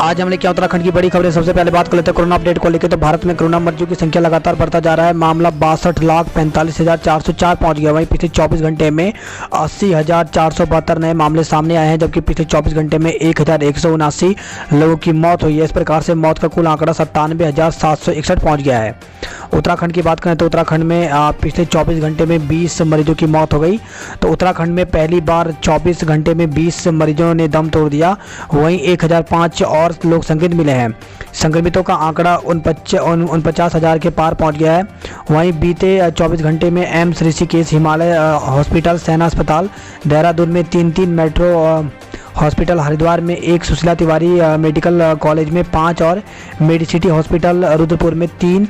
आज हम लेके उत्तराखंड की बड़ी खबरें। सबसे पहले बात कर लेते हैं कोरोना अपडेट को लेकर। तो भारत में कोरोना मरीजों की संख्या लगातार बढ़ता जा रहा है। मामला 62,45,404 पहुंच गया। वहीं पिछले 24 घंटे में 80,472 नए मामले सामने आए हैं, जबकि पिछले 24 घंटे में 1,179 लोगों की मौत हुई है। इस प्रकार से मौत का कुल आंकड़ा 97,761 पहुँच गया है। उत्तराखंड की बात करें तो उत्तराखंड में पिछले 24 घंटे में 20 मरीजों की मौत हो गई। तो उत्तराखंड में पहली बार 24 घंटे में 20 मरीजों ने दम तोड़ दिया। वहीं 1005 और लोग संक्रमित मिले हैं। संक्रमितों का आंकड़ा 49,000 के पार पहुंच गया है। वहीं बीते 24 घंटे में एम्स ऋषिकेश, हिमालय हॉस्पिटल, सेना अस्पताल, देहरादून में 3 मेट्रो हॉस्पिटल, हरिद्वार में 1, सुशीला तिवारी मेडिकल कॉलेज में 5 और मेडिसिटी हॉस्पिटल रुद्रपुर में 3,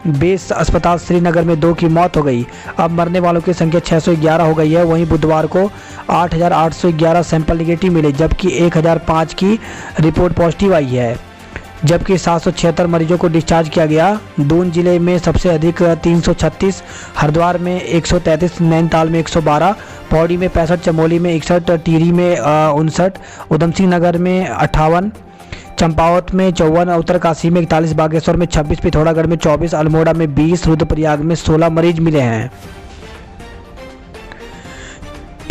बेस अस्पताल श्रीनगर में 2 की मौत हो गई। अब मरने वालों की संख्या 611 हो गई है। वहीं बुधवार को 8,811 सैंपल निगेटिव मिले, जबकि 1,005 की रिपोर्ट पॉजिटिव आई है। जबकि 776 मरीजों को डिस्चार्ज किया गया। दून जिले में सबसे अधिक 336, हरिद्वार में 133, नैनीताल में 112, पौड़ी में 65, चमोली में 61, टिहरी में 59, उधमसिंह नगर में 58, चंपावत में 54, उत्तरकाशी में 41, बागेश्वर में 26, पिथौरागढ़ में 24, अल्मोड़ा में 20, रुद्रप्रयाग में 16 मरीज मिले हैं।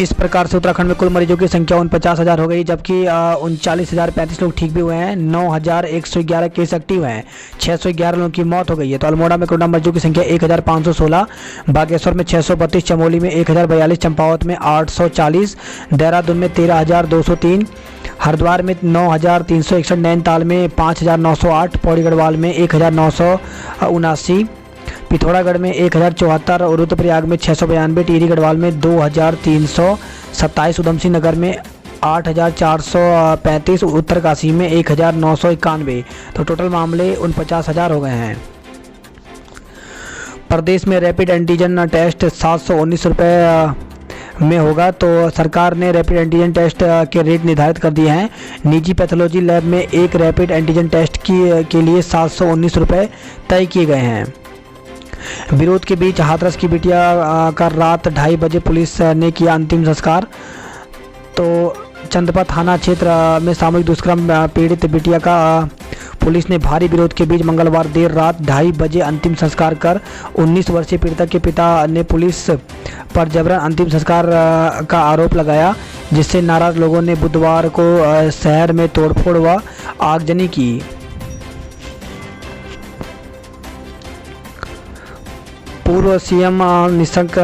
इस प्रकार से उत्तराखंड में कुल मरीजों की संख्या 49,000 हो गई, जबकि 39,035 लोग ठीक भी हुए हैं। 9,111 केस एक्टिव हैं। 611 लोगों की मौत हो गई है। तो अल्मोड़ा में कोरोना मरीजों की संख्या 1,516, बागेश्वर में 632, चमोली में 1,042, चंपावत में 840, देहरादून में 13,203, हरिद्वार में 9,361, नैनीताल में 5,908, पौड़ी गढ़वाल में 1,979, पिथौरागढ़ में 1,074 और रुद्रप्रयाग में 692, टिहरी गढ़वाल में 2,327, उधमसिंह नगर में 8,435, उत्तरकाशी में 1,991। तो टोटल मामले 49,000 हो गए हैं। प्रदेश में रैपिड एंटीजन टेस्ट 719 रुपये में होगा। तो सरकार ने रैपिड एंटीजन टेस्ट के रेट निर्धारित कर दिए हैं। निजी पैथोलॉजी लैब में एक रैपिड एंटीजन टेस्ट के लिए 719 रुपये तय किए गए हैं। विरोध के बीच हाथरस की बिटिया का रात 2:30 बजे पुलिस ने किया अंतिम संस्कार। तो चंदपा थाना क्षेत्र में सामूहिक दुष्कर्म पीड़ित बिटिया का पुलिस ने भारी विरोध के बीच मंगलवार देर रात 2:30 बजे अंतिम संस्कार कर 19 वर्षीय पीड़िता के पिता ने पुलिस पर जबरन अंतिम संस्कार का आरोप लगाया, जिससे नाराज लोगों ने बुधवार को शहर में तोड़फोड़ व आगजनी की। पूर्व सीएम निशंक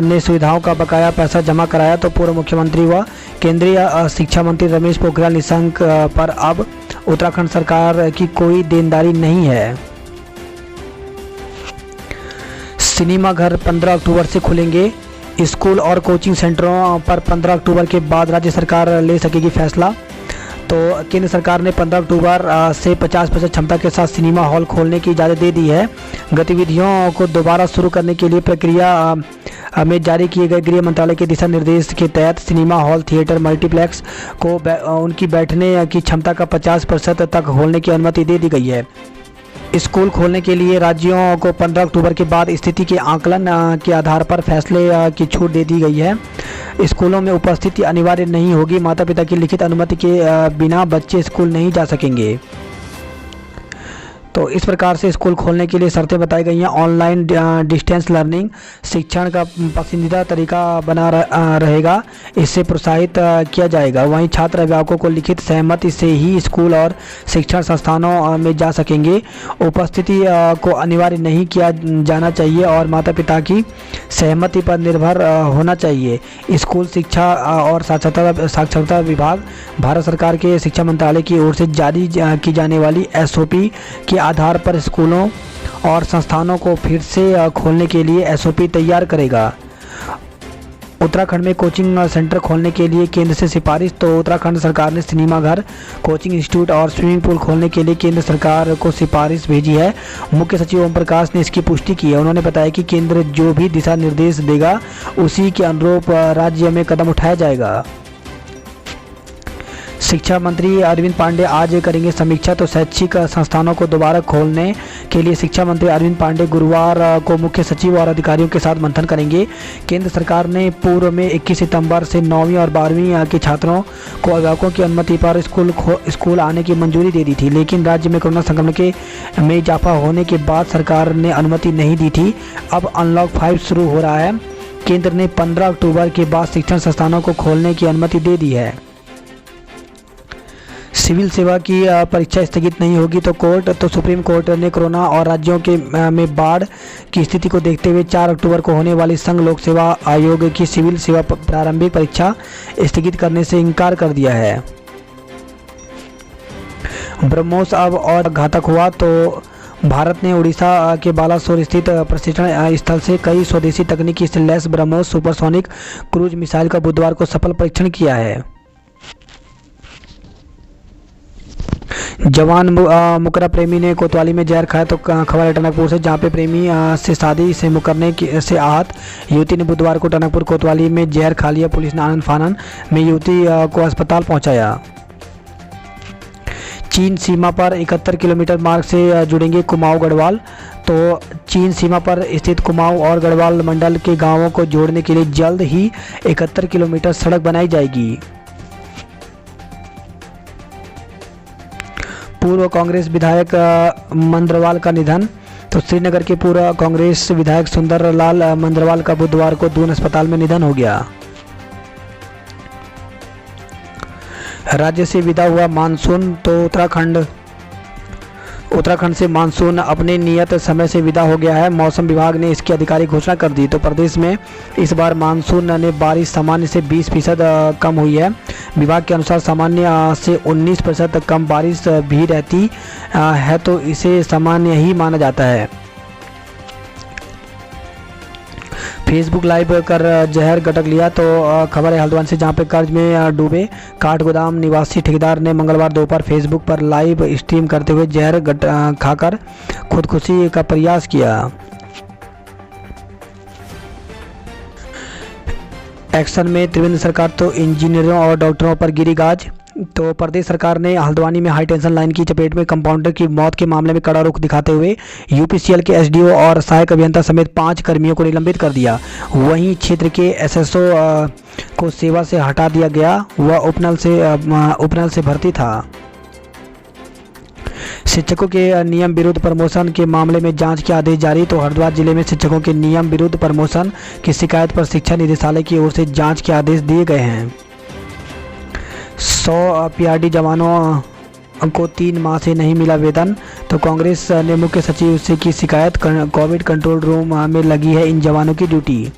ने सुविधाओं का बकाया पैसा जमा कराया। तो पूर्व मुख्यमंत्री व केंद्रीय शिक्षा मंत्री रमेश पोखरियाल निशंक पर अब उत्तराखंड सरकार की कोई देनदारी नहीं है। सिनेमा घर 15 अक्टूबर से खुलेंगे। स्कूल और कोचिंग सेंटरों पर 15 अक्टूबर के बाद राज्य सरकार ले सकेगी फैसला। तो केंद्र सरकार ने 15 अक्टूबर से 50% क्षमता के साथ सिनेमा हॉल खोलने की इजाज़त दे दी है। गतिविधियों को दोबारा शुरू करने के लिए प्रक्रिया में जारी किए गए गृह मंत्रालय के दिशा निर्देश के तहत सिनेमा हॉल, थिएटर, मल्टीप्लेक्स को उनकी बैठने की क्षमता का 50% तक खोलने की अनुमति दे दी गई है। स्कूल खोलने के लिए राज्यों को 15 अक्टूबर के बाद स्थिति के आकलन के आधार पर फैसले की छूट दे दी गई है। स्कूलों में उपस्थिति अनिवार्य नहीं होगी। माता पिता की लिखित अनुमति के बिना बच्चे स्कूल नहीं जा सकेंगे। तो इस प्रकार से स्कूल खोलने के लिए शर्तें बताई गई हैं। ऑनलाइन डिस्टेंस लर्निंग शिक्षण का पसंदीदा तरीका बना रहेगा, इससे प्रोत्साहित किया जाएगा। वहीं छात्र अभिभावकों को लिखित सहमति से ही स्कूल और शिक्षण संस्थानों में जा सकेंगे। उपस्थिति को अनिवार्य नहीं किया जाना चाहिए और माता पिता की सहमति पर निर्भर होना चाहिए। स्कूल शिक्षा और साक्षरता विभाग, भारत सरकार के शिक्षा मंत्रालय की ओर से जारी की जाने वाली SOP के आधार पर स्कूलों और संस्थानों को फिर से खोलने के लिए SOP तैयार करेगा। उत्तराखंड में कोचिंग सेंटर खोलने के लिए केंद्र से सिफारिश। तो उत्तराखंड सरकार ने सिनेमा घर, कोचिंग इंस्टीट्यूट और स्विमिंग पूल खोलने के लिए केंद्र सरकार को सिफारिश भेजी है। मुख्य सचिव ओम प्रकाश ने इसकी पुष्टि की है। उन्होंने बताया कि केंद्र जो भी दिशा निर्देश देगा उसी के अनुरूप राज्य में कदम उठाया जाएगा। शिक्षा मंत्री अरविंद पांडे आज करेंगे समीक्षा। तो शैक्षिक संस्थानों को दोबारा खोलने के लिए शिक्षा मंत्री अरविंद पांडे गुरुवार को मुख्य सचिव और अधिकारियों के साथ मंथन करेंगे। केंद्र सरकार ने पूर्व में 21 सितंबर से 9वीं और 12वीं के छात्रों को अभिभावकों की अनुमति पर स्कूल आने की मंजूरी दे दी थी, लेकिन राज्य में कोरोना संक्रमण में इजाफा होने के बाद सरकार ने अनुमति नहीं दी थी। अब अनलॉक 5 शुरू हो रहा है। केंद्र ने 15 अक्टूबर के बाद शिक्षण संस्थानों को खोलने की अनुमति दे दी है। सिविल सेवा की परीक्षा स्थगित नहीं होगी तो सुप्रीम कोर्ट ने कोरोना और राज्यों के में बाढ़ की स्थिति को देखते हुए 4 अक्टूबर को होने वाली संघ लोक सेवा आयोग की सिविल सेवा प्रारंभिक परीक्षा स्थगित करने से इनकार कर दिया है। ब्रह्मोस अब और घातक हुआ तो भारत ने उड़ीसा के बालासोर स्थित प्रशिक्षण स्थल से कई स्वदेशी तकनीकी से lace BrahMos supersonic cruise missile का बुधवार को सफल परीक्षण किया है। जवान मुकर्रम प्रेमी ने कोतवाली में जहर खाया। तो खबर है टनकपुर से, जहां पे प्रेमी से शादी से मुकरने से आहत युवती ने बुधवार को टनकपुर कोतवाली में जहर खा लिया। पुलिस ने आनन फानन में युवती को अस्पताल पहुंचाया। चीन सीमा पर 71 किलोमीटर मार्ग से जुड़ेंगे कुमाऊं गढ़वाल। तो चीन सीमा पर स्थित कुमाऊं और गढ़वाल मंडल के गांवों को जोड़ने के लिए जल्द ही 71 किलोमीटर सड़क बनाई जाएगी। पूर्व कांग्रेस विधायक मंद्रवाल का निधन। तो श्रीनगर के पूर्व कांग्रेस विधायक सुंदरलाल मंद्रवाल का बुधवार को दून अस्पताल में निधन हो गया। राज्य से विदा हुआ मानसून। तो उत्तराखंड से मानसून अपने नियत समय से विदा हो गया है। मौसम विभाग ने इसकी आधिकारिक घोषणा कर दी। तो प्रदेश में इस बार मानसून ने बारिश सामान्य से 20% कम हुई है। विभाग के अनुसार सामान्य से 19% कम बारिश भी रहती है तो इसे सामान्य ही माना जाता है। फेसबुक लाइव कर जहर गटक लिया। तो खबर है हल्द्वानी से, जहां पे कर्ज में डूबे काठगोदाम निवासी ठेकेदार ने मंगलवार दोपहर फेसबुक पर लाइव स्ट्रीम करते हुए जहर खाकर खुदकुशी का प्रयास किया। एक्शन में त्रिवेंद्र सरकार। तो इंजीनियरों और डॉक्टरों पर गिरी गाज। तो प्रदेश सरकार ने हल्द्वानी में हाई टेंशन लाइन की चपेट में कंपाउंडर की मौत के मामले में कड़ा रुख दिखाते हुए यूपीसीएल के एसडीओ और सहायक अभियंता समेत 5 कर्मियों को निलंबित कर दिया। वहीं क्षेत्र के एसएसओ को सेवा से हटा दिया गया। वह उपनल से भर्ती था। शिक्षकों के नियम विरुद्ध प्रमोशन के मामले में जांच के आदेश जारी। तो हरिद्वार जिले में शिक्षकों के नियम विरुद्ध प्रमोशन की शिकायत पर शिक्षा निदेशालय की ओर से जांच के आदेश दिए गए हैं। 100 पीआरडी जवानों को 3 माह से नहीं मिला वेतन। तो कांग्रेस ने मुख्य सचिव से की शिकायत। कोविड कंट्रोल रूम में लगी है इन जवानों की ड्यूटी।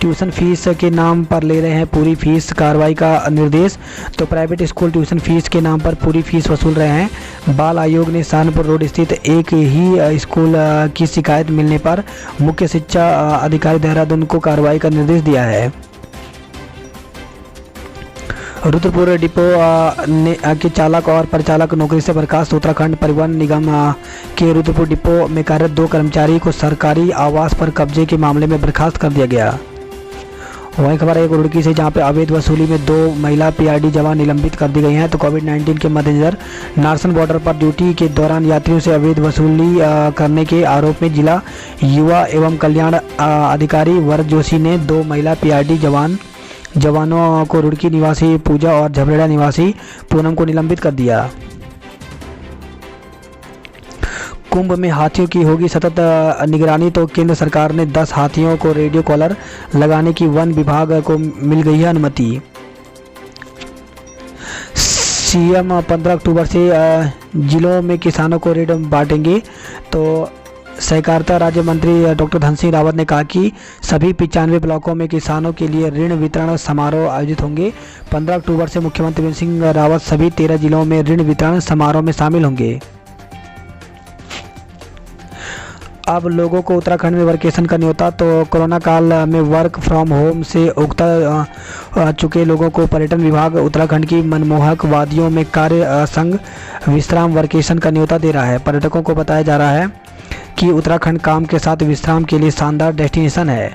ट्यूशन फीस के नाम पर ले रहे हैं पूरी फीस, कार्रवाई का निर्देश। तो प्राइवेट स्कूल ट्यूशन फीस के नाम पर पूरी फीस वसूल रहे हैं। बाल आयोग ने सहारनपुर रोड स्थित एक ही स्कूल की शिकायत मिलने पर मुख्य शिक्षा अधिकारी देहरादून को कार्रवाई का निर्देश दिया है। रुद्रपुर डिपो के चालक और परिचालक नौकरी से बर्खास्त। उत्तराखंड परिवहन निगम के रुद्रपुर डिपो में कार्यरत 2 कर्मचारी को सरकारी आवास पर कब्जे के मामले में बर्खास्त कर दिया गया। वहीं खबर है रुड़की से, जहां पे अवैध वसूली में 2 महिला पीआरडी जवान निलंबित कर दी गई हैं। तो कोविड-19 के मद्देनजर नारसन बॉर्डर पर ड्यूटी के दौरान यात्रियों से अवैध वसूली करने के आरोप में जिला युवा एवं कल्याण अधिकारी वरद जोशी ने 2 महिला पीआरडी जवानों को रुड़की निवासी पूजा और झबरेड़ा निवासी पूनम को निलंबित कर दिया। कुंभ में हाथियों की होगी सतत निगरानी। तो केंद्र सरकार ने 10 हाथियों को रेडियो कॉलर लगाने की वन विभाग को मिल गई है अनुमति। सीएम 15 अक्टूबर से जिलों में किसानों को रेट बांटेंगे। तो सहकारिता राज्य मंत्री डॉक्टर धन सिंह रावत ने कहा कि सभी 95 ब्लॉकों में किसानों के लिए ऋण वितरण समारोह आयोजित होंगे। 15 अक्टूबर से मुख्यमंत्री त्रिवेंद्र सिंह रावत सभी 13 जिलों में ऋण वितरण समारोह में शामिल होंगे। अब लोगों को उत्तराखंड में वर्केशन का न्योता। तो कोरोना काल में वर्क फ्रॉम होम से उगता चुके लोगों को पर्यटन विभाग उत्तराखंड की मनमोहक वादियों में कार्य संग विश्राम वर्केशन का न्योता दे रहा है। पर्यटकों को बताया जा रहा है कि उत्तराखंड काम के साथ विश्राम के लिए शानदार डेस्टिनेशन है।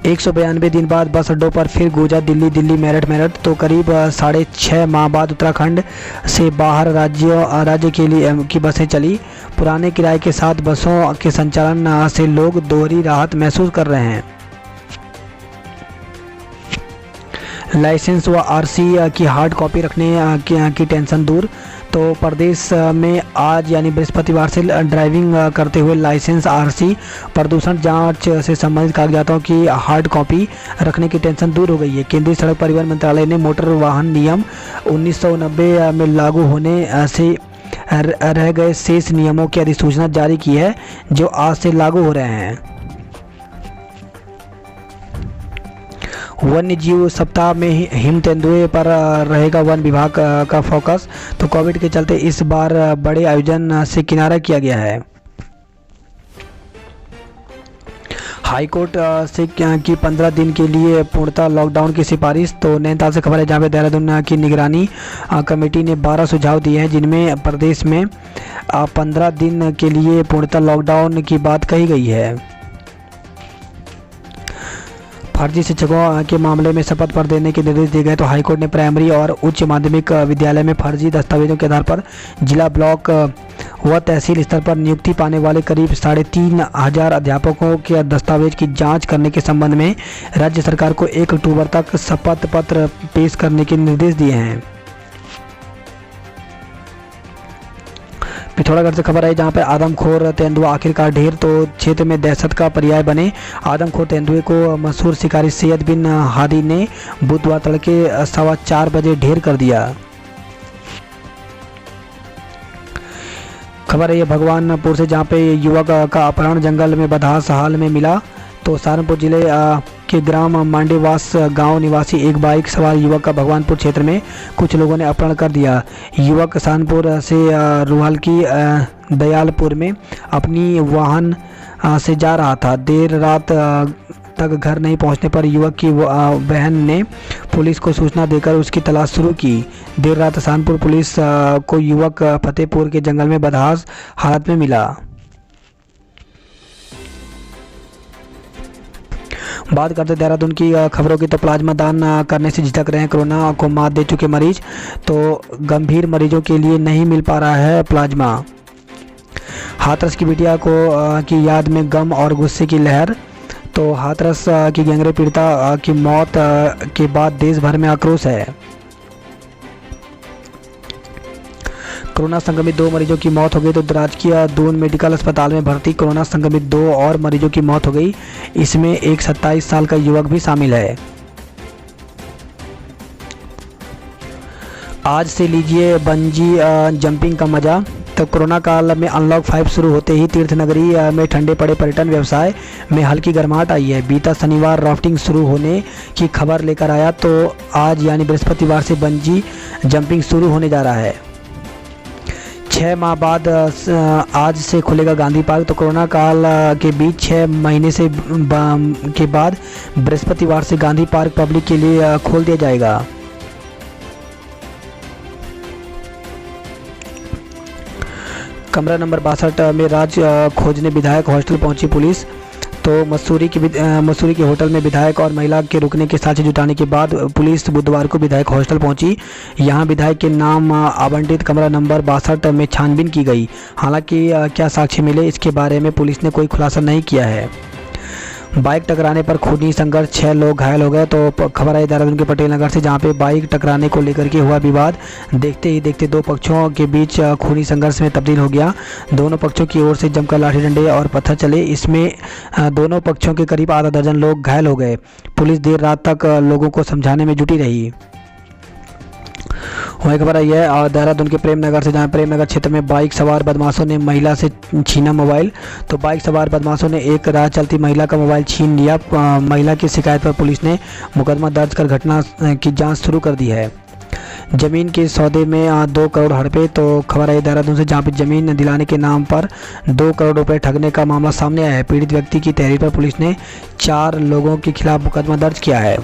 192 दिन बाद बस अड्डों पर फिर गूंजा दिल्ली दिल्ली मेरठ मेरठ। तो करीब 6.5 माह बाद उत्तराखंड से बाहर राज्य के लिए की बसें चली। पुराने किराए के साथ बसों के संचालन से लोग दोहरी राहत महसूस कर रहे हैं। लाइसेंस व आरसी की हार्ड कॉपी रखने की टेंशन दूर। तो प्रदेश में आज यानी बृहस्पतिवार से ड्राइविंग करते हुए लाइसेंस, आरसी, प्रदूषण जांच से संबंधित कागजातों की हार्ड कॉपी रखने की टेंशन दूर हो गई है। केंद्रीय सड़क परिवहन मंत्रालय ने मोटर वाहन नियम 1990 में लागू होने से रह गए शेष नियमों की अधिसूचना जारी की है, जो आज से लागू हो रहे हैं। वन्य जीव सप्ताह में हिम तेंदुए पर रहेगा वन विभाग का फोकस। तो कोविड के चलते इस बार बड़े आयोजन से किनारा किया गया है। हाईकोर्ट से की 15 दिन के लिए पूर्णतः लॉकडाउन की सिफारिश। तो नैनीताल से खबर है, जहाँ पे देहरादून की निगरानी कमेटी ने 12 सुझाव दिए हैं, जिनमें प्रदेश में 15 दिन के लिए पूर्णतः लॉकडाउन की बात कही गई है। फर्जी शिक्षकों के मामले में शपथ पत्र देने के निर्देश दिए गए। तो हाईकोर्ट ने प्राइमरी और उच्च माध्यमिक विद्यालय में फर्जी दस्तावेजों के आधार पर जिला, ब्लॉक व तहसील स्तर पर नियुक्ति पाने वाले करीब 3,500 अध्यापकों के दस्तावेज की जांच करने के संबंध में राज्य सरकार को 1 अक्टूबर तक शपथ पत्र पेश करने के निर्देश दिए हैं। पिथौरागढ़ से खबर है, जहां पर आदमखोर तेंदुआ आखिरकार ढेर। तो क्षेत्र में दहशत का पर्याय बने आदमखोर तेंदुए को मशहूर शिकारी सैयद बिन हादी ने बुधवार तड़के 4:15 बजे ढेर कर दिया। खबर है ये भगवानपुर से, जहां पे युवक का अपहरण जंगल में बदहास हाल में मिला। तो सहारनपुर जिले के ग्राम मांडेवास गांव निवासी एक बाइक सवार युवक का भगवानपुर क्षेत्र में कुछ लोगों ने अपहरण कर दिया। युवक सहारनपुर से रुहाल की दयालपुर में अपनी वाहन से जा रहा था। देर रात तक घर नहीं पहुंचने पर युवक की बहन ने पुलिस को सूचना देकर उसकी तलाश शुरू की। देर रात सहारनपुर पुलिस को युवक फतेहपुर के जंगल में बदहास हालत में मिला। बात करते देहरादून की खबरों की। तो प्लाज्मा दान करने से झिझक रहे हैं कोरोना को मात दे चुके मरीज। तो गंभीर मरीजों के लिए नहीं मिल पा रहा है प्लाज्मा। हाथरस की बिटिया को की याद में गम और गुस्से की लहर। तो हाथरस की गैंगरेप पीड़िता की मौत के बाद देश भर में आक्रोश है। कोरोना संक्रमित 2 मरीजों की मौत हो गई। तो राजकीय दून मेडिकल अस्पताल में भर्ती कोरोना संक्रमित 2 और मरीजों की मौत हो गई। इसमें एक 27 साल का युवक भी शामिल है। आज से लीजिए बंजी जंपिंग का मजा। तो कोरोना काल में अनलॉक 5 शुरू होते ही तीर्थ नगरी में ठंडे पड़े पर्यटन व्यवसाय में हल्की गर्माहट आई है। बीता शनिवार राफ्टिंग शुरू होने की खबर लेकर आया। तो आज यानी बृहस्पतिवार से बंजी जंपिंग शुरू होने जा रहा है। 6 माह बाद आज से खुलेगा गांधी पार्क। तो कोरोना काल के बीच 6 महीने से के बाद बृहस्पतिवार से गांधी पार्क पब्लिक के लिए खोल दिया जाएगा। कमरा नंबर 62 में राज खोजने विधायक हॉस्टल पहुंची पुलिस। तो मसूरी के होटल में विधायक और महिला के रुकने के साक्ष्य जुटाने के बाद पुलिस बुधवार को विधायक हॉस्टल पहुंची। यहां विधायक के नाम आवंटित कमरा नंबर 62 में छानबीन की गई। हालांकि क्या साक्ष्य मिले इसके बारे में पुलिस ने कोई खुलासा नहीं किया है। बाइक टकराने पर खूनी संघर्ष, 6 लोग घायल हो गए। तो खबर आई देहरादून के पटेल नगर से, जहां पे बाइक टकराने को लेकर के हुआ विवाद देखते ही देखते 2 पक्षों के बीच खूनी संघर्ष में तब्दील हो गया। दोनों पक्षों की ओर से जमकर लाठी डंडे और पत्थर चले। इसमें दोनों पक्षों के करीब आधा दर्जन लोग घायल हो गए। पुलिस देर रात तक लोगों को समझाने में जुटी रही। वही खबर आई है और देहरादून के प्रेम नगर से, जहां प्रेम नगर क्षेत्र में बाइक सवार बदमाशों ने महिला से छीना मोबाइल। तो बाइक सवार बदमाशों ने एक राह चलती महिला का मोबाइल छीन लिया। महिला की शिकायत पर पुलिस ने मुकदमा दर्ज कर घटना की जांच शुरू कर दी है। जमीन के सौदे में 2 करोड़ हड़पे। तो खबर आई देहरादून से, जहां पर जमीन दिलाने के नाम पर 2 करोड़ रुपए ठगने का मामला सामने आया है। पीड़ित व्यक्ति की तहरीर पर पुलिस ने 4 लोगों के खिलाफ मुकदमा दर्ज किया है।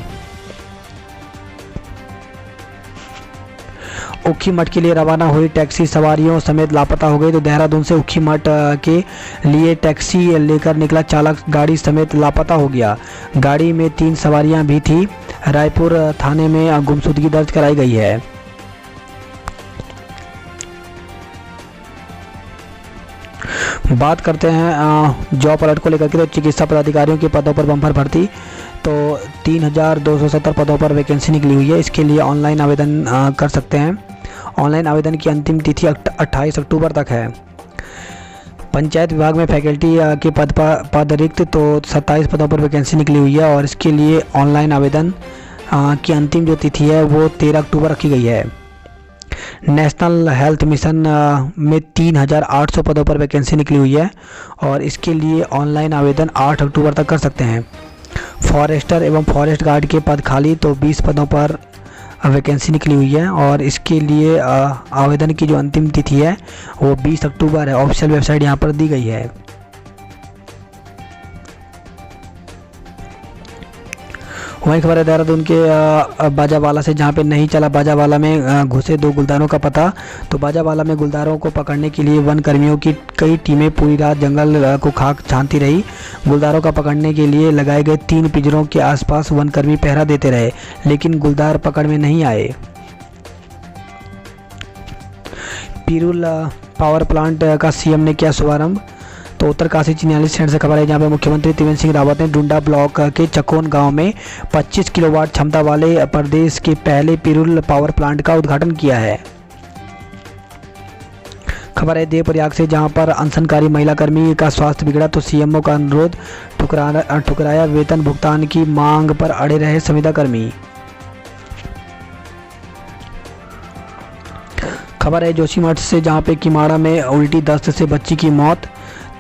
ऊखीमठ के लिए रवाना हुई टैक्सी सवारियों समेत लापता हो गई। तो देहरादून से ऊखीमठ के लिए टैक्सी लेकर निकला चालक गाड़ी समेत लापता हो गया। गाड़ी में 3 सवारियां भी थी। रायपुर थाने में गुमशुदगी दर्ज कराई गई है। बात करते हैं जॉब अलर्ट को लेकर के। तो चिकित्सा पदाधिकारियों के पदों पर बम्पर भर्ती, तो 3270 पदों पर वैकेंसी निकली हुई है। इसके लिए ऑनलाइन आवेदन कर सकते हैं। ऑनलाइन आवेदन की अंतिम तिथि 28 अक्टूबर तक है। पंचायत विभाग में फैकल्टी के पद रिक्त, तो 27 पदों पर वैकेंसी निकली हुई है और इसके लिए ऑनलाइन आवेदन की अंतिम जो तिथि है वो 13 अक्टूबर रखी गई है। नेशनल हेल्थ मिशन में 3800 पदों पर वैकेंसी निकली हुई है और इसके लिए ऑनलाइन आवेदन 8 अक्टूबर तक कर सकते हैं। फॉरेस्टर एवं फॉरेस्ट गार्ड के पद खाली, तो 20 पदों पर वैकेंसी निकली हुई है और इसके लिए आवेदन की जो अंतिम तिथि है वो 20 अक्टूबर है। ऑफिशियल वेबसाइट यहाँ पर दी गई है। वहीं खबर है देहरादून के बाजावाला से, जहां पे नहीं चला बाजावाला में घुसे 2 गुलदारों का पता। तो बाजावाला में गुलदारों को पकड़ने के लिए वन कर्मियों की कई टीमें पूरी रात जंगल को खाक छानती रही। गुलदारों का पकड़ने के लिए लगाए गए 3 पिंजरों के आसपास वन कर्मी पहरा देते रहे, लेकिन गुलदार पकड़ में नहीं आए। पिरूल पावर प्लांट का सीएम ने किया शुभारंभ। तो उत्तरकाशी 46 से खबर है, जहां पे मुख्यमंत्री त्रिवेंद्र सिंह रावत ने डुंडा ब्लॉक के चकोन गांव में 25 किलोवाट क्षमता वाले प्रदेश के पहले पिरूल पावर प्लांट का उद्घाटन किया है। खबर है देवप्रयाग से, जहां पर अनशनकारी महिला कर्मी का स्वास्थ्य बिगड़ा, तो सीएमओ का अनुरोध ठुकराया। वेतन भुगतान की मांग पर अड़े रहे संविदा कर्मी। खबर है जोशीमठ से, जहां पे किमाड़ा में उल्टी दस्त से बच्ची की मौत।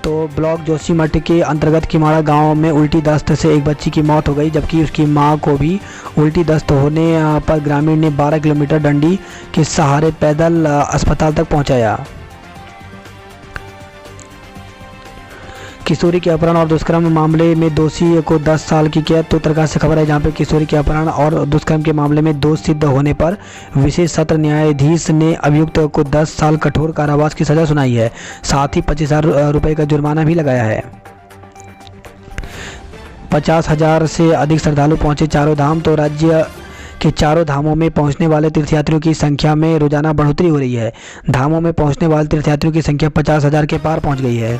तो ब्लॉक जोशीमठ के अंतर्गत किमाड़ा गांव में उल्टी दस्त से एक बच्ची की मौत हो गई, जबकि उसकी मां को भी उल्टी दस्त होने पर ग्रामीण ने 12 किलोमीटर डंडी के सहारे पैदल अस्पताल तक पहुंचाया। किशोरी के अपहरण और दुष्कर्म मामले में दोषी को 10 साल की कैद। तो उत्तरकाशी से खबर है, जहां पे किशोरी के अपहरण और दुष्कर्म के मामले में दोष सिद्ध होने पर विशेष सत्र न्यायाधीश ने अभियुक्त को 10 साल कठोर कारावास की सजा सुनाई है। साथ ही 25,000 रुपये का जुर्माना भी लगाया है। 50,000 से अधिक श्रद्धालु पहुंचे चारों धाम। तो राज्य के चारों धामों में पहुंचने वाले तीर्थयात्रियों की संख्या में रोजाना बढ़ोतरी हो रही है। धामों में पहुंचने वाले तीर्थयात्रियों की संख्या 50,000 के पार पहुंच गई है।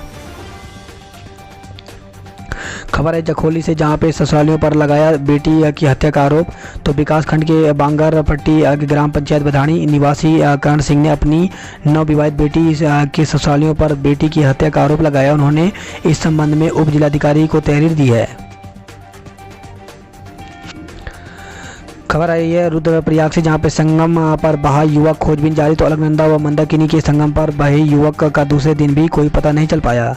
खबर है जखोली से, जहां पे ससुरालियों पर लगाया बेटी की हत्या का आरोप। तो विकास खंड के बांगर पट्टी ग्राम पंचायत बधानी निवासी कर्ण सिंह ने अपनी नवविवाहित बेटी के ससुरालियों पर बेटी की हत्या का आरोप लगाया। उन्होंने इस संबंध में उप जिलाधिकारी को तहरीर दी है। खबर आई है रुद्रप्रयाग से, जहां पे संगम पर बहा युवक खोजबीन जारी। तो अलकनंदा व मंदाकिनी के संगम पर बहे युवक का दूसरे दिन भी कोई पता नहीं चल पाया।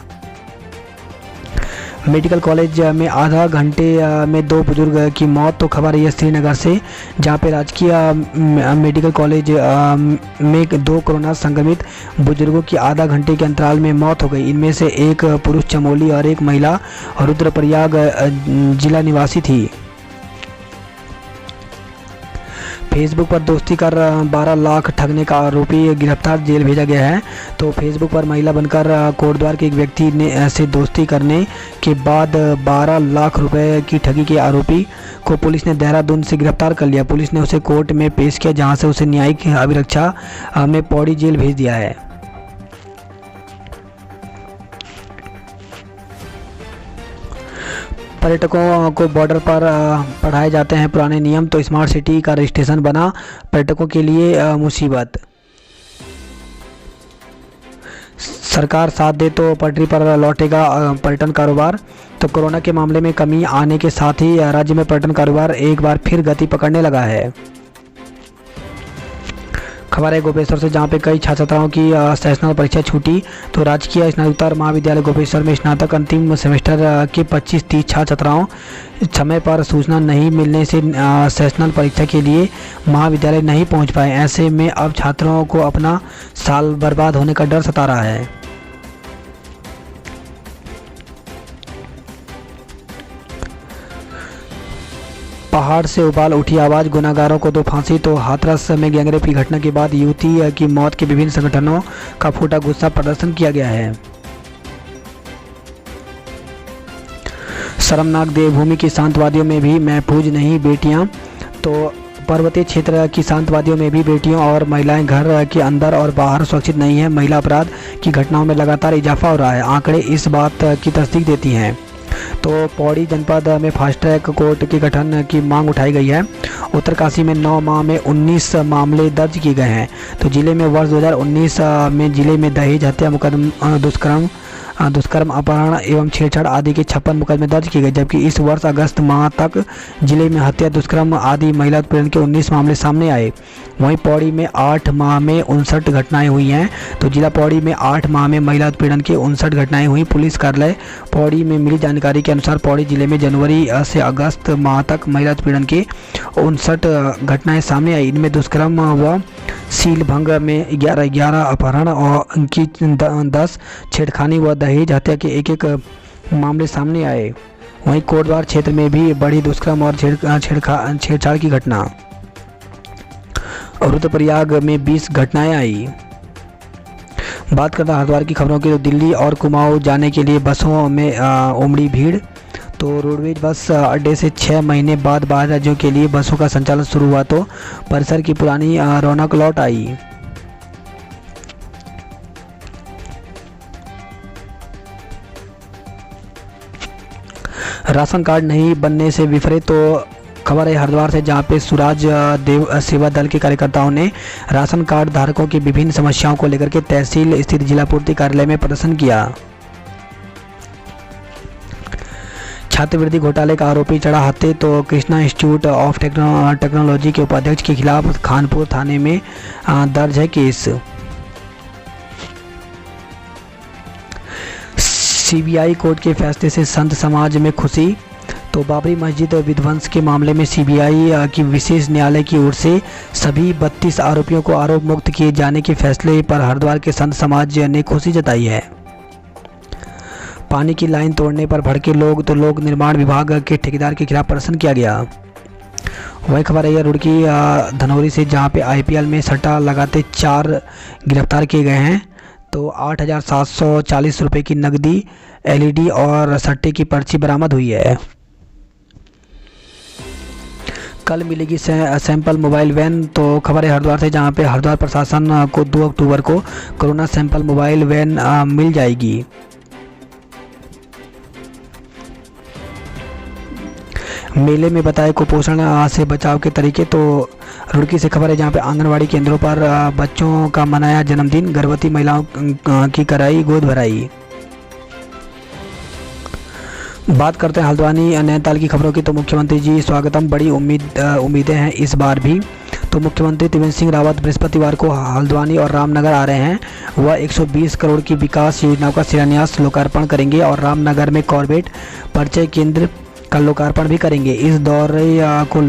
मेडिकल कॉलेज में आधा घंटे में 2 बुजुर्ग की मौत। तो खबर है श्रीनगर से, जहां पे राजकीय मेडिकल कॉलेज में 2 कोरोना संक्रमित बुजुर्गों की आधा घंटे के अंतराल में मौत हो गई। इनमें से एक पुरुष चमोली और एक महिला रुद्रप्रयाग जिला निवासी थी। फेसबुक पर दोस्ती कर 12 लाख ठगने का आरोपी गिरफ्तार, जेल भेजा गया है। तो फेसबुक पर महिला बनकर कोटद्वार के एक व्यक्ति ने से दोस्ती करने के बाद 12 लाख रुपए की ठगी के आरोपी को पुलिस ने देहरादून से गिरफ्तार कर लिया। पुलिस ने उसे कोर्ट में पेश किया, जहां से उसे न्यायिक अभिरक्षा में पौड़ी जेल भेज दिया है। पर्यटकों को बॉर्डर पर पढ़ाए जाते हैं पुराने नियम। तो स्मार्ट सिटी का रजिस्ट्रेशन बना पर्यटकों के लिए मुसीबत। सरकार साथ दे तो पटरी पर लौटेगा पर्यटन कारोबार। तो कोरोना के मामले में कमी आने के साथ ही राज्य में पर्यटन कारोबार एक बार फिर गति पकड़ने लगा है। खबर है गोपेश्वर से, जहां पे कई छात्र छात्राओं की सेशनल परीक्षा छूटी। तो राजकीय स्नातकोत्तर महाविद्यालय गोपेश्वर में स्नातक अंतिम सेमेस्टर के 25-30 छात्र छात्राओं समय पर सूचना नहीं मिलने से सेशनल परीक्षा के लिए महाविद्यालय नहीं पहुंच पाए। ऐसे में अब छात्रों को अपना साल बर्बाद होने का डर सता रहा है। पहाड़ से उबाल उठी आवाज़, गुनाहगारों को दो फांसी। तो हाथरस में गैंगरेप की घटना के बाद युवती की मौत के विभिन्न संगठनों का फूटा गुस्सा प्रदर्शन किया गया है। शर्मनाक देवभूमि की शांत वादियों में भी महफूज नहीं बेटियां। तो पर्वतीय क्षेत्र की शांत वादियों में भी बेटियों और महिलाएं घर के अंदर और बाहर सुरक्षित नहीं हैं। महिला अपराध की घटनाओं में लगातार इजाफा हो रहा है। आंकड़े इस बात की तस्दीक देती हैं। तो पौड़ी जनपद में फास्ट ट्रैक कोर्ट के गठन की मांग उठाई गई है। उत्तरकाशी में 9 माह में 19 मामले दर्ज किए गए हैं। तो जिले में वर्ष 2019 में जिले में दहेज हत्या मुकदमा, दुष्कर्म, अपहरण एवं छेड़छाड़ आदि के 56 मुकदमे दर्ज किए गए, जबकि इस वर्ष अगस्त माह तक जिले में हत्या, दुष्कर्म आदि महिला उत्पीड़न के 19 मामले सामने आए। वहीं पौड़ी में 8 माह में 59 घटनाएं हुई हैं। तो जिला पौड़ी में 8 माह में महिला उत्पीड़न के 59 घटनाएं हुई। पुलिस कार्यालय पौड़ी में मिली जानकारी के अनुसार पौड़ी जिले में जनवरी से अगस्त माह तक महिला उत्पीड़न के 59 घटनाएं सामने आई। इनमें दुष्कर्म व सील भंग में 11 अपहरण और 10 छेड़खानी व दहेज हत्या के एक मामले सामने आए। वहीं कोटद्वार क्षेत्र में भी बड़ी दुष्कर्म और छेड़छाड़ की घटना। रुद्रप्रयाग में 20 घटनाएं आई। बात करता हरिद्वार की खबरों की, तो दिल्ली और कुमाऊं जाने के लिए बसों में उमड़ी भीड़। तो रोडवेज बस अड्डे से 6 महीने बाद बाहर राज्यों के लिए बसों का संचालन शुरू हुआ तो परिसर की पुरानी रौनक लौट आई। राशन कार्ड नहीं बनने से विफरे। तो खबर है हरिद्वार से, जहां पे सुराज देव सेवा दल के कार्यकर्ताओं ने राशन कार्ड धारकों की विभिन्न समस्याओं को लेकर के तहसील स्थित जिला पूर्ति कार्यालय में प्रदर्शन किया। छात्रवृत्ति घोटाले का आरोपी चढ़ा हाथे। तो कृष्णा इंस्टीट्यूट ऑफ टेक्नोलॉजी के उपाध्यक्ष के खिलाफ खानपुर थाने में दर्ज है केस। सीबीआई कोर्ट के फैसले से संत समाज में खुशी। तो बाबरी मस्जिद विध्वंस के मामले में सीबीआई की विशेष न्यायालय की ओर से सभी 32 आरोपियों को आरोप मुक्त किए जाने के फैसले पर हरिद्वार के संत समाज ने खुशी जताई है। पानी की लाइन तोड़ने पर भड़के लोग। तो लोक निर्माण विभाग के ठेकेदार के खिलाफ प्रदर्शन किया गया। वही खबर है रुड़की धनौरी से, जहां पे आईपीएल में सट्टा लगाते 4 गिरफ्तार किए गए हैं। तो 8,740 रुपये की नकदी, एलईडी और सट्टे की पर्ची बरामद हुई है। कल मिलेगी सैंपल मोबाइल वैन। तो खबर है हरिद्वार से, जहां पे हरिद्वार प्रशासन को 2 अक्टूबर को कोरोना सैंपल मोबाइल वैन मिल जाएगी। मेले में बताए कुपोषण से बचाव के तरीके। तो रुड़की से खबर है, जहां पे आंगनवाड़ी केंद्रों पर बच्चों का मनाया जन्मदिन, गर्भवती महिलाओं की कराई गोद भराई। बात करते हैं हल्द्वानी नैनीताल की खबरों की। तो मुख्यमंत्री जी स्वागतम, बड़ी उम्मीदें हैं इस बार भी। तो मुख्यमंत्री त्रिवेंद्र सिंह रावत बृहस्पतिवार को हल्द्वानी और रामनगर आ रहे हैं। वह 120 करोड़ की विकास योजनाओं का शिलान्यास लोकार्पण करेंगे और रामनगर में कॉर्बेट परिचय केंद्र का लोकार्पण भी करेंगे। इस दौरे को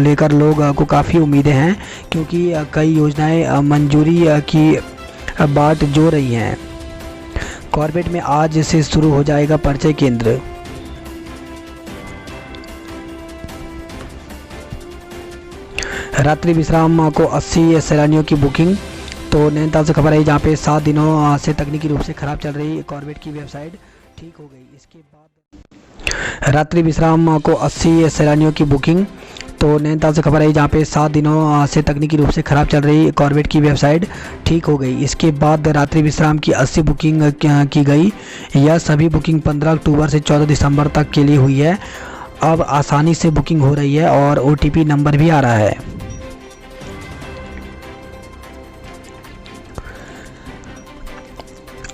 लेकर लोग को काफ़ी उम्मीदें हैं, क्योंकि कई योजनाएं मंजूरी की बाट जो रही हैं। कॉर्बेट में आज से शुरू हो जाएगा परिचय केंद्र। रात्रि विश्राम को 80 सैलानियों की बुकिंग। तो नैनीताल से खबर है, जहाँ पे 7 दिनों से तकनीकी रूप से खराब चल रही कॉर्बेट की वेबसाइट ठीक हो गई। इसके बाद रात्रि विश्राम को 80 सैलानियों की बुकिंग। तो नैनीताल से खबर है, जहाँ पे 7 दिनों से तकनीकी रूप से खराब चल रही कॉर्बेट की वेबसाइट ठीक हो गई। इसके बाद रात्रि विश्राम की 80 बुकिंग की गई। यह सभी बुकिंग 15 अक्टूबर से 14 दिसंबर तक के लिए हुई है। अब आसानी से बुकिंग हो रही है और OTP नंबर भी आ रहा है।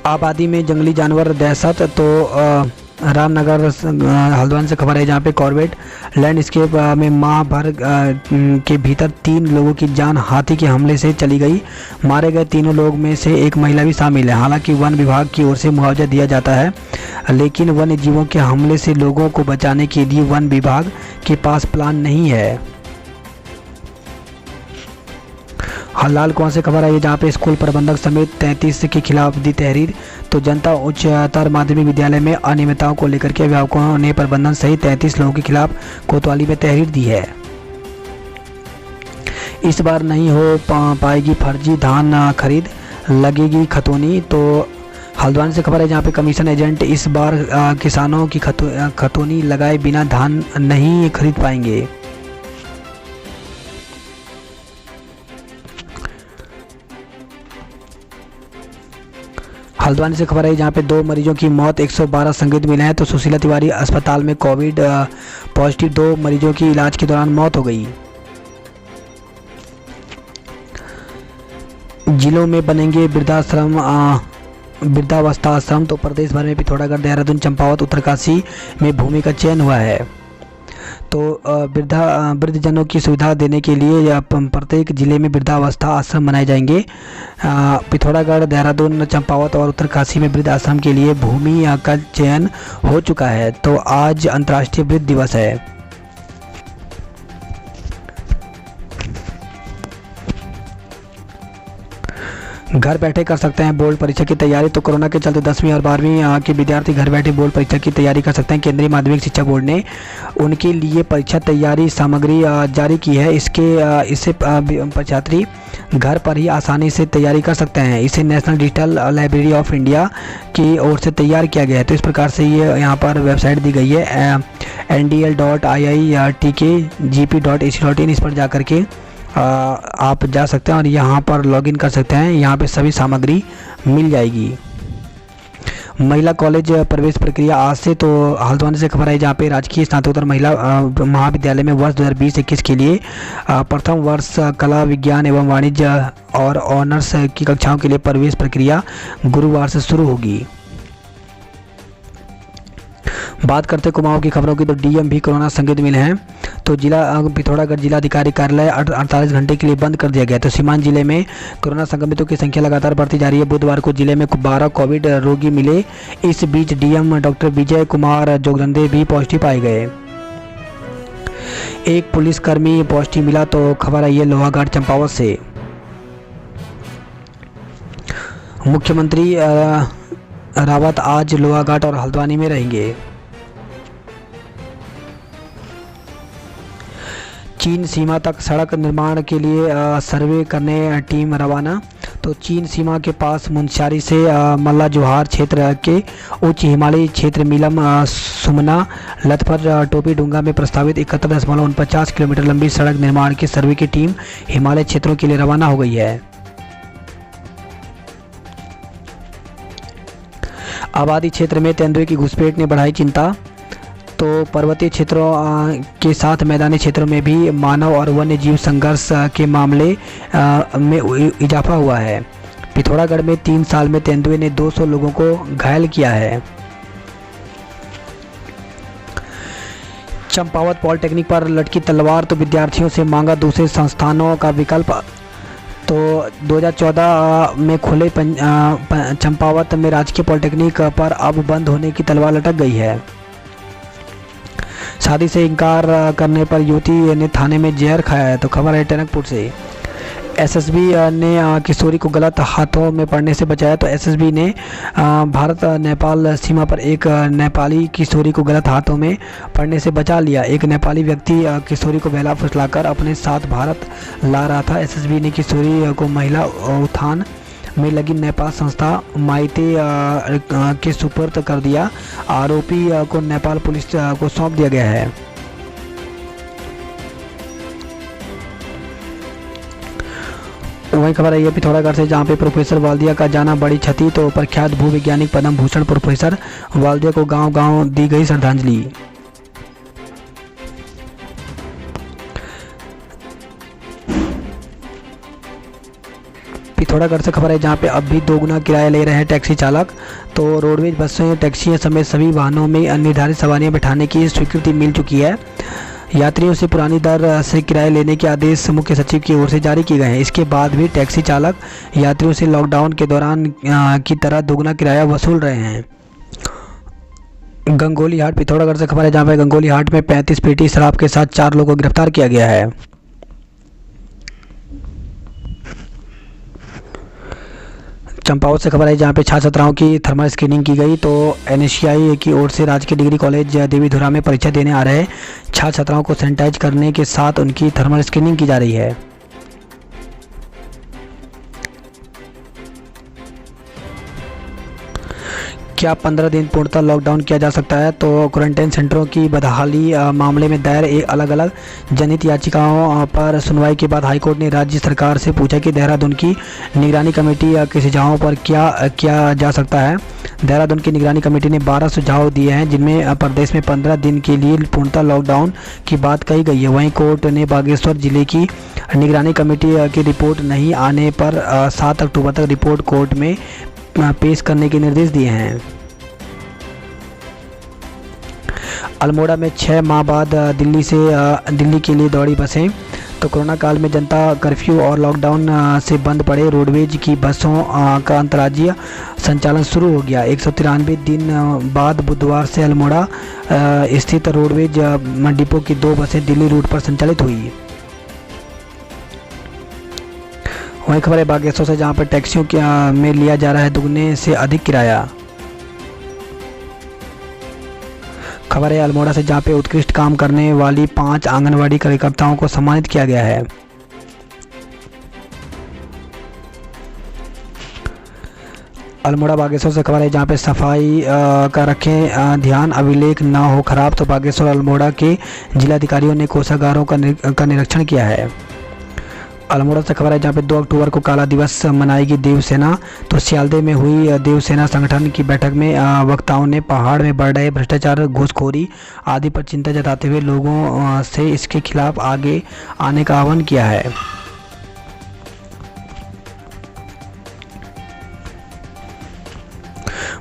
आबादी में जंगली जानवर दहशत। तो रामनगर हल्द्वानी से खबर है, जहाँ पे कॉर्बेट लैंडस्केप में माह भर के भीतर 3 लोगों की जान हाथी के हमले से चली गई। मारे गए तीनों लोग में से एक महिला भी शामिल है। हालांकि वन विभाग की ओर से मुआवजा दिया जाता है, लेकिन वन्य जीवों के हमले से लोगों को बचाने के लिए वन विभाग के पास प्लान नहीं है। हलाल कुआं से खबर आई, जहाँ पे स्कूल प्रबंधक समेत 33 के खिलाफ दी तहरीर। तो जनता उच्चतर माध्यमिक विद्यालय में अनियमितताओं को लेकर के अभिभावकों ने प्रबंधन सहित 33 लोगों के खिलाफ कोतवाली में तहरीर दी है। इस बार नहीं हो पाएगी फर्जी धान खरीद, लगेगी खतौनी। तो हल्द्वानी से खबर है जहाँ पे कमीशन एजेंट इस बार किसानों की खतौनी लगाए बिना धान नहीं खरीद पाएंगे। हल्द्वानी से खबर है जहाँ पे 2 मरीजों की मौत, 112 संदिग्ध मिले हैं। तो सुशीला तिवारी अस्पताल में कोविड पॉजिटिव 2 मरीजों की इलाज के दौरान मौत हो गई। जिलों में बनेंगे वृद्धावस्था आश्रम। तो प्रदेश भर में पिथौरागढ़, देहरादून, चंपावत, उत्तरकाशी में भूमि का चयन हुआ है। तो वृद्धजनों की सुविधा देने के लिए प्रत्येक जिले में वृद्धावस्था आश्रम बनाए जाएंगे। पिथौरागढ़, देहरादून, चंपावत और उत्तरकाशी में वृद्ध आश्रम के लिए भूमि का चयन हो चुका है। तो आज अंतर्राष्ट्रीय वृद्ध दिवस है। घर बैठे कर सकते हैं बोर्ड परीक्षा की तैयारी। तो कोरोना के चलते 10वीं और 12वीं के विद्यार्थी घर बैठे बोर्ड परीक्षा की तैयारी कर सकते हैं। केंद्रीय माध्यमिक शिक्षा बोर्ड ने उनके लिए परीक्षा तैयारी सामग्री जारी की है। इससे छात्री घर पर ही आसानी से तैयारी कर सकते हैं। इसे national digital library of India की ओर से तैयार किया गया है। तो इस प्रकार से ये यहाँ पर वेबसाइट दी गई है ndl.iitkgp.ac.in। इस पर जाकर के आप जा सकते हैं और यहाँ पर लॉगिन कर सकते हैं। यहाँ पे सभी सामग्री मिल जाएगी। महिला कॉलेज प्रवेश प्रक्रिया आज से। तो हल्द्वानी से खबर है जहाँ पे राजकीय स्नातकोत्तर महिला महाविद्यालय में वर्ष 2020-21 के लिए प्रथम वर्ष कला, विज्ञान एवं वाणिज्य और ऑनर्स की कक्षाओं के लिए प्रवेश प्रक्रिया गुरुवार से शुरू होगी। बात करते कुमाऊं की खबरों की। तो डीएम भी कोरोना संदिग्ध मिले हैं। तो पिथौरागढ़ जिलाधिकारी कार्यालय 48 घंटे के लिए बंद कर दिया गया। तो सीमांत जिले में कोरोना संक्रमितों की संख्या लगातार बढ़ती जा रही है। बुधवार को जिले में 12 कोविड रोगी मिले। इस बीच डीएम डॉक्टर विजय कुमार जोगदंडे भी पॉजिटिव पाए गए। एक पुलिसकर्मी पॉजिटिव मिला। तो खबर आई है लोहाघाट चंपावत से। मुख्यमंत्री रावत आज लोहाघाट और हल्द्वानी में रहेंगे। चीन सीमा तक सड़क निर्माण के लिए सर्वे करने टीम रवाना। तो चीन सीमा के पास मुंशियारी से मल्ला जोहार क्षेत्र के उच्च हिमालयी क्षेत्र मिलम, सुमना, लथपर, टोपी डूंगा में प्रस्तावित 71.49 किलोमीटर लंबी सड़क निर्माण की सर्वे की टीम हिमालय क्षेत्रों के लिए रवाना हो गई है। आबादी क्षेत्र में तेंदुए की घुसपैठ ने बढ़ाई चिंता। तो पर्वतीय क्षेत्रों के साथ मैदानी क्षेत्रों में भी मानव और वन्य जीव संघर्ष के मामले में इजाफा हुआ है। पिथौरागढ़ में 3 साल में तेंदुए ने 200 लोगों को घायल किया है। चंपावत पॉलिटेक्निक पर लटकी तलवार। तो विद्यार्थियों से मांगा दूसरे संस्थानों का विकल्प। तो 2014 में खुले चंपावत में राजकीय पॉलिटेक्निक पर अब बंद होने की तलवार लटक गई है। शादी से इनकार करने पर युवती ने थाने में जहर खाया है। तो खबर है टनकपुर से। एसएसबी ने किशोरी को गलत हाथों में पड़ने से बचाया। तो एसएसबी ने भारत नेपाल सीमा पर एक नेपाली किशोरी को गलत हाथों में पड़ने से बचा लिया। एक नेपाली व्यक्ति किशोरी को बहला फुसलाकर अपने साथ भारत ला रहा था। एसएसबी ने किशोरी को महिला उत्थान में लगी नेपाल संस्था माइते के सुपुर्द कर दिया। आरोपी को नेपाल पुलिस को सौंप दिया गया है। वही खबर आई है पिथौरागढ़ से जहां पे प्रोफेसर वाल्दिया का जाना बड़ी क्षति। तो प्रख्यात भूवैज्ञानिक पद्म भूषण प्रोफेसर वाल्दिया को गांव-गांव दी गई श्रद्धांजलि। पिथौरागढ़ से खबर है जहां पे अब भी 2 गुना किराया ले रहे हैं टैक्सी चालक। तो रोडवेज बसें, टैक्सियां समेत सभी वाहनों में निर्धारित सवारियां बैठाने की स्वीकृति मिल चुकी है। यात्रियों से पुरानी दर से किराया लेने के आदेश मुख्य सचिव की ओर से जारी किए गए हैं। इसके बाद भी टैक्सी चालक यात्रियों से लॉकडाउन के दौरान की तरह 2 गुना किराया वसूल रहे हैं। गंगोली हाट पिथौरागढ़ से खबर है जहां पे गंगोली हाट में 35 पेटी शराब के साथ 4 लोगों को गिरफ्तार किया गया है। चंपावत से खबर है जहां पे छात्र छात्राओं की थर्मल स्क्रीनिंग की गई। तो एनएससीआई की ओर से राजकीय डिग्री कॉलेज देवीधुरा में परीक्षा देने आ रहे छात्र छात्राओं को सैनिटाइज करने के साथ उनकी थर्मल स्क्रीनिंग की जा रही है। क्या 15 दिन पूर्णतः लॉकडाउन किया जा सकता है? तो क्वारंटाइन सेंटरों की बदहाली मामले में दायर एक अलग अलग जनहित याचिकाओं पर सुनवाई के बाद हाईकोर्ट ने राज्य सरकार से पूछा कि देहरादून की निगरानी कमेटी के सुझावों पर क्या किया जा सकता है। देहरादून की निगरानी कमेटी ने 12 सुझाव दिए हैं, जिनमें प्रदेश में 15 दिन के लिए पूर्णतः लॉकडाउन की बात कही गई है। वहीं कोर्ट ने बागेश्वर जिले की निगरानी कमेटी की रिपोर्ट नहीं आने पर 7 अक्टूबर तक रिपोर्ट कोर्ट में पेश करने के निर्देश दिए हैं। अल्मोड़ा में 6 माह बाद दिल्ली के लिए दौड़ी बसें। तो कोरोना काल में जनता कर्फ्यू और लॉकडाउन से बंद पड़े रोडवेज की बसों का अंतर्राज्यीय संचालन शुरू हो गया। 193 दिन बाद बुधवार से अल्मोड़ा स्थित रोडवेज डिपो की 2 बसें दिल्ली रूट पर संचालित हुई। वहीं खबर है बागेश्वर से, जहां पर टैक्सियों में लिया जा रहा है दुगने से अधिक किराया। खबर है अल्मोड़ा से, जहां पे उत्कृष्ट काम करने वाली 5 आंगनवाड़ी कार्यकर्ताओं को सम्मानित किया गया है। अल्मोड़ा बागेश्वर से खबर है, जहां पे सफाई का रखें ध्यान, अभिलेख ना हो खराब। तो बागेश्वर अल्मोड़ा के जिलाधिकारियों ने कोषागारों का निरीक्षण किया है। अल्मोड़ा से खबर है, जहाँ पे 2 अक्टूबर को काला दिवस मनाएगी देवसेना। तो सियालदे में हुई देवसेना संगठन की बैठक में वक्ताओं ने पहाड़ में बढ़ रहे भ्रष्टाचार, घूसखोरी आदि पर चिंता जताते हुए लोगों से इसके खिलाफ आगे आने का आह्वान किया है।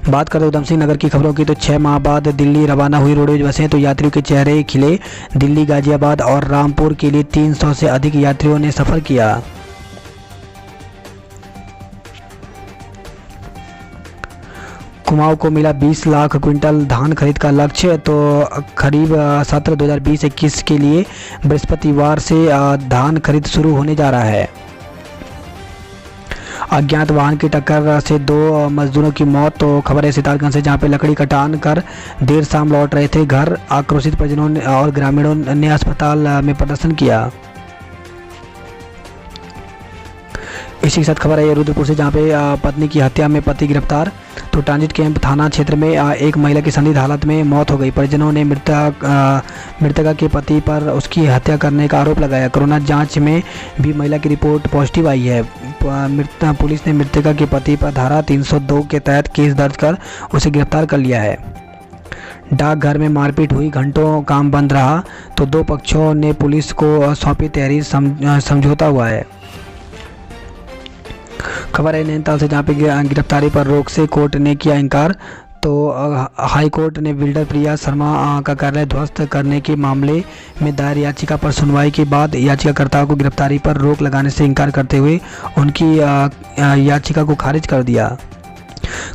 बात करें उधम सिंह नगर की खबरों की, तो 6 माह बाद दिल्ली रवाना हुई रोडवेज बसें। तो यात्रियों के चेहरे खिले। दिल्ली, गाजियाबाद और रामपुर के लिए 300 से अधिक यात्रियों ने सफ़र किया। कुमाऊं को मिला 20 लाख क्विंटल धान खरीद का लक्ष्य। तो खरीफ सत्र 2020-21 के लिए बृहस्पतिवार से धान खरीद शुरू होने जा रहा है। अज्ञात वाहन की टक्कर से 2 मजदूरों की मौत। तो खबर है सितारगंज से, जहां पे लकड़ी कटान कर देर शाम लौट रहे थे घर। आक्रोशित परिजनों और ग्रामीणों ने अस्पताल में प्रदर्शन किया। इसी के साथ खबर है रुद्रपुर से, जहां पे पत्नी की हत्या में पति गिरफ्तार। तो ट्रांजिट कैंप थाना क्षेत्र में एक महिला की संदिग्ध हालत में मौत हो गई। परिजनों ने मृतका के पति पर उसकी हत्या करने का आरोप लगाया। कोरोना जांच में भी महिला की रिपोर्ट पॉजिटिव आई है। पुलिस ने मृतका के पति पर धारा 302 के तहत केस दर्ज कर उसे गिरफ्तार कर लिया है। डाकघर में मारपीट हुई, घंटों काम बंद रहा। तो 2 पक्षों ने पुलिस को सौंपी तहरीर, समझौता हुआ है। खबर है नैनीताल से, जहाँ पे गिरफ्तारी पर रोक से कोर्ट ने किया इनकार। तो हाई कोर्ट ने बिल्डर प्रिया शर्मा का कार्यालय ध्वस्त करने के मामले में दायर याचिका पर सुनवाई के बाद याचिकाकर्ता को गिरफ्तारी पर रोक लगाने से इनकार करते हुए उनकी याचिका को खारिज कर दिया।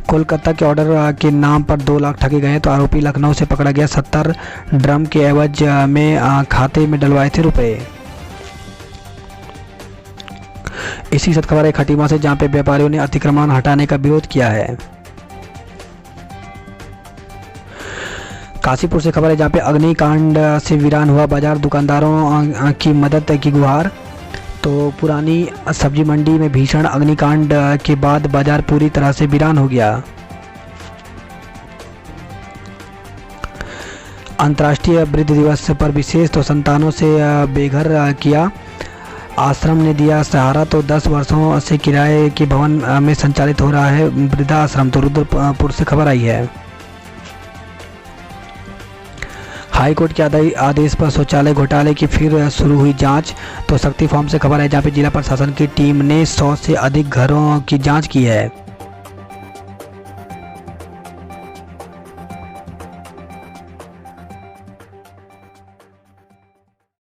कोलकाता के ऑर्डर के नाम पर 2 लाख ठगे गए। तो आरोपी लखनऊ से पकड़ा गया। 70 ड्रम के एवज में खाते में डलवाए थे रुपए। इसी के साथ खबर है खटीमा से, जहां पे व्यापारियों ने अतिक्रमण हटाने का विरोध किया है। काशीपुर से खबर है, जहां पे अग्निकांड से वीरान हुआ बाजार, दुकानदारों की मदद की गुहार। तो पुरानी सब्जी मंडी में भीषण अग्निकांड के बाद बाजार पूरी तरह से वीरान हो गया। अंतर्राष्ट्रीय वृद्ध दिवस पर विशेष तो संतानों से बेघर किया। आश्रम ने दिया सहारा। तो 10 वर्षों से किराए के भवन में संचालित हो रहा है वृद्धाश्रम। तो रुद्रपुर से खबर आई है। हाईकोर्ट के आदेश पर शौचालय घोटाले की फिर शुरू हुई जांच। तो शक्ति फॉर्म से खबर है, जहां पे जिला प्रशासन की टीम ने 100 से अधिक घरों की जांच की है।